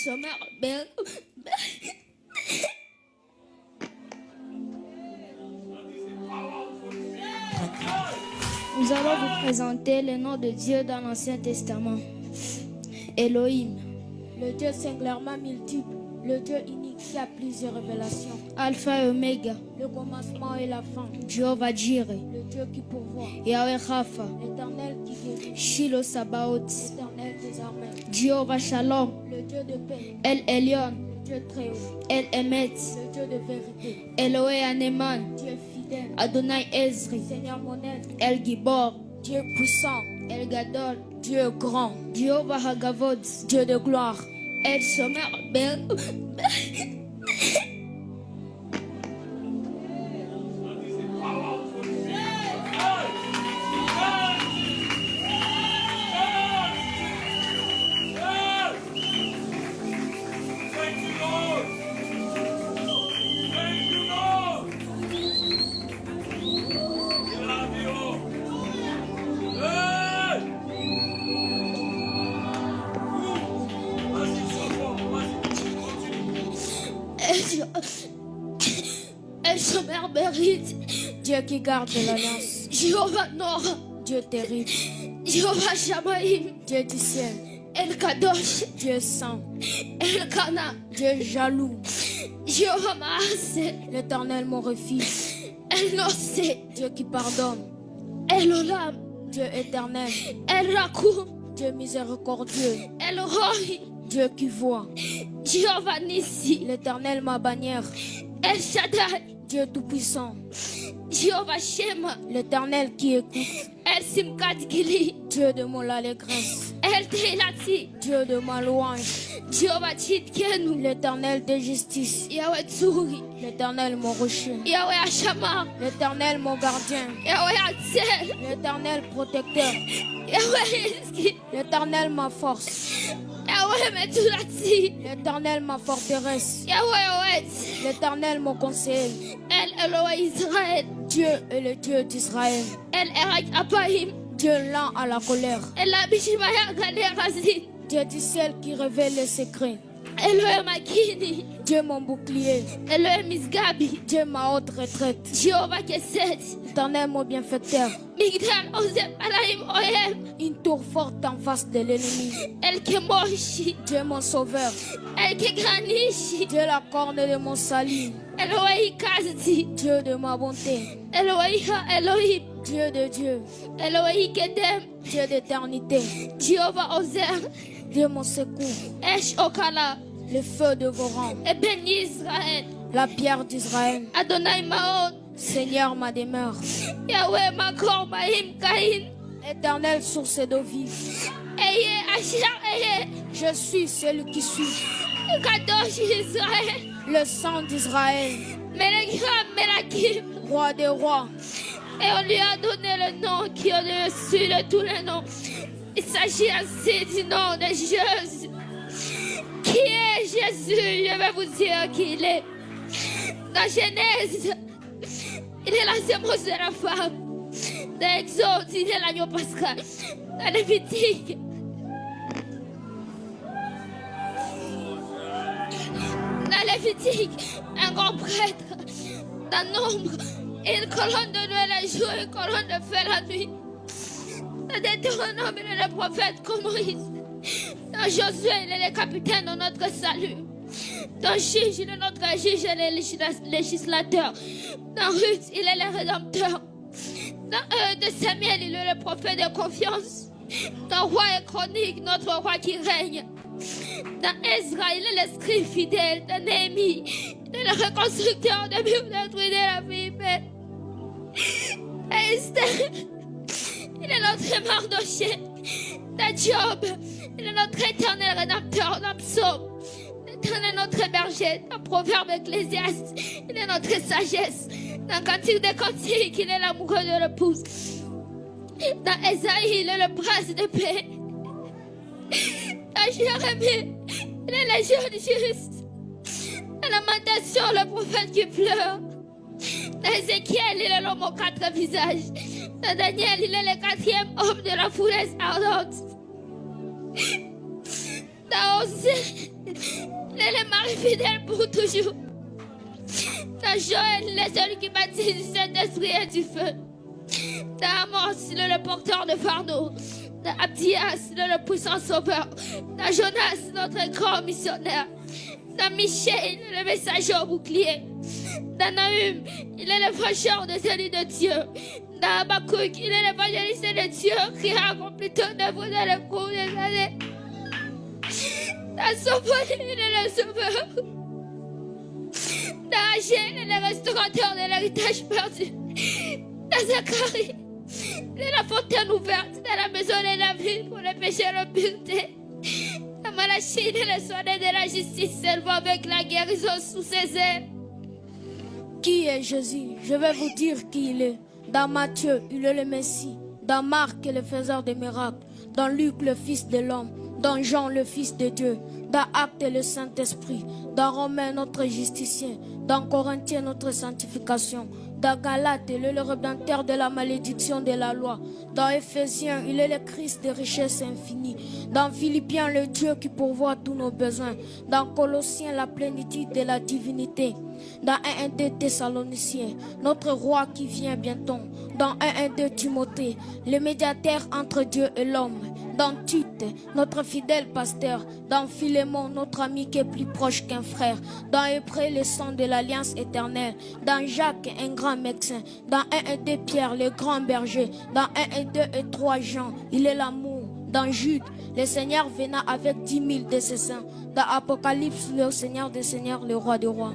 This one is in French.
sommaire, ben, nous allons vous présenter le nom de Dieu dans l'Ancien Testament. Elohim, le Dieu singulièrement multiple, le Dieu unique qui a plusieurs révélations. Alpha et Oméga, Le commencement et la fin, Jéhovah Jireh, le Dieu qui pourvoit, Yahweh Rapha, l'Éternel qui guérit, Shiloh Sabaoth, l'Éternel des armées, Jéhovah Shalom, le Dieu de paix, El Elyon, le Dieu très haut, El Emet, le Dieu de vérité, Eloé Aneman, Dieu fidèle, Adonai Ezri, Seigneur mon aide, El Gibor, Dieu puissant, El Gadol, Dieu grand, Jéhovah Hagavod, Dieu de gloire. El Shomer Ben. El Shomer Berit, Dieu qui garde l'alliance, Jéhovah Nor, Dieu terrible, Jéhovah Shamaïm, Dieu du ciel, El Kadosh, Dieu saint, El Kana, Dieu jaloux, Jéhovah Maaseh, l'Éternel mon refuge, El Nosé, Dieu qui pardonne, El Olam, Dieu éternel, El Rakoum, Dieu miséricordieux, El Roi, Dieu qui voit, Jéhovah Nissi, l'Éternel ma bannière, El Shaddai, Dieu tout-puissant, Jéhovah Shema, l'Éternel qui écoute, El Simkat Gili, Dieu de mon allégresse, El Teilati, Dieu de ma louange, Jéhovah Tzidkenu, l'Éternel de justice, Yahweh Tsuri, l'Éternel mon rocher, Yahweh Hashama, l'Éternel mon gardien, Yahweh Hatzel, l'Éternel protecteur, Yahweh Hizki, l'Éternel ma force, Yahweh Metulati, l'Éternel ma forteresse, Yahweh Oetz, l'Éternel mon conseiller, El Eloah Israël, Dieu est le Dieu d'Israël, El Erak Apaim, Dieu lent à la colère, El Abishimaya Ganerazin, Dieu du ciel qui révèle les secrets, Elohim Makini, Dieu mon bouclier, Elohim Misgabi, Dieu ma haute retraite, Jéhovah Keset, l'Éternel mon bienfaiteur, Migdal Ozem Alaim Oem, une tour forte en face de l'ennemi, El Kemoshi, Dieu mon sauveur, El Kegranishi, Dieu la corne de mon salut, Elohim Kazdi, Dieu de ma bonté, Elohim Elohim, Dieu de Dieu, Elohim Kedem, Dieu d'éternité, Jéhovah Ozer, Dieu mon secours, Esh Okala, le feu de vos rangs, Eben Israël, la pierre d'Israël, Adonai Maon, Seigneur ma demeure, Yahweh Makor Mahim Kain, éternelle source d'eau vive, Eye Ashar Eye, je suis celui qui suis, Kadosh Israël, le sang d'Israël, Melekram Melakim, roi des rois, et on lui a donné le nom qui est au-dessus de tous les noms. Il s'agit ainsi du nom de Jésus. Qui est Jésus? Je vais vous dire qui il est. Dans Genèse, il est la sémence de la femme. Dans Exode, il est l'agneau pascal. Dans Lévitique, un grand prêtre. Dans Nombre, une colonne de nuit la jour, une colonne de feu la nuit. Dans Deutéronome, il est le prophète comme Moïse. Dans Josué, il est le capitaine de notre salut. Dans Juge, il est notre juge et le législateur. Dans Ruth, il est le rédempteur. Dans de Samuel, il est le prophète de confiance. Dans Roi et Chronique, notre roi qui règne. Dans Ezra, il est le scribe fidèle. Dans Néhémie, il est le reconstructeur de Bible détruite de la vie. Et Esther, il est notre Mardoché. Dans Job, il est notre éternel rédempteur. Dans Psaume, l'éternel est notre berger. Dans Proverbe Ecclésiaste, il est notre sagesse. Dans Cantique des Cantiques, il est l'amoureux de l'épouse. Dans Esaïe, il est le prince de paix. Dans Jérémie, il est le jeune juste. Dans Lamentation, le prophète qui pleure. Dans Ézéchiel, il est l'homme aux quatre visages. Dans Daniel, il est le quatrième homme de la fournaise ardente. Dans Osée, Il est le mari fidèle pour toujours. Dans Joël, il est celui qui baptise du Saint-Esprit et du feu. Dans Amos, il est le porteur de fardeau. Dans Abdias, il est le puissant sauveur. Dans Jonas, notre grand missionnaire. Dans Michel, il est le messager au bouclier. Dans Nahum, il est le francheur de celui de Dieu. Dans Habakkuk, il est l'évangéliste de Dieu qui a accompli ton œuvre dans le cours des années. Dans Sophie, il est le sauveur. Dans Agé, il est le restaurateur de l'héritage perdu. Dans Zacharie, il est la fontaine ouverte. Dans la maison de la vie pour les pécheurs en pureté. Dans Malachie, il est le soigneur de la justice, s'élevant avec la guérison sous ses ailes. Qui est Jésus? Je vais vous dire qui il est. Dans Matthieu, il est le Messie. Dans Marc, il est le faiseur des miracles. Dans Luc, le Fils de l'homme. Dans Jean, le Fils de Dieu. Dans Actes, le Saint-Esprit. Dans Romains, notre justicien. Dans Corinthiens, notre sanctification. Dans Galates, il est le rédempteur de la malédiction de la loi. Dans Éphésiens, il est le Christ de richesse infinie. Dans Philippiens, le Dieu qui pourvoit tous nos besoins. Dans Colossiens, la plénitude de la divinité. Dans 1-1-2 Thessaloniciens, notre roi qui vient bientôt. Dans 1-1-2 Timothée, le médiateur entre Dieu et l'homme. Dans Tite, notre fidèle pasteur. Dans Philémon, notre ami qui est plus proche qu'un frère. Dans Hébreux, le sang de l'alliance éternelle. Dans Jacques, un grand médecin. Dans 1-1-2 Pierre, le grand berger. Dans 1-1-2 et 3 Jean, il est l'amour. Dans Jude, le Seigneur venant avec 10 000 de ses saints. Dans Apocalypse, le Seigneur des seigneurs, le roi des rois.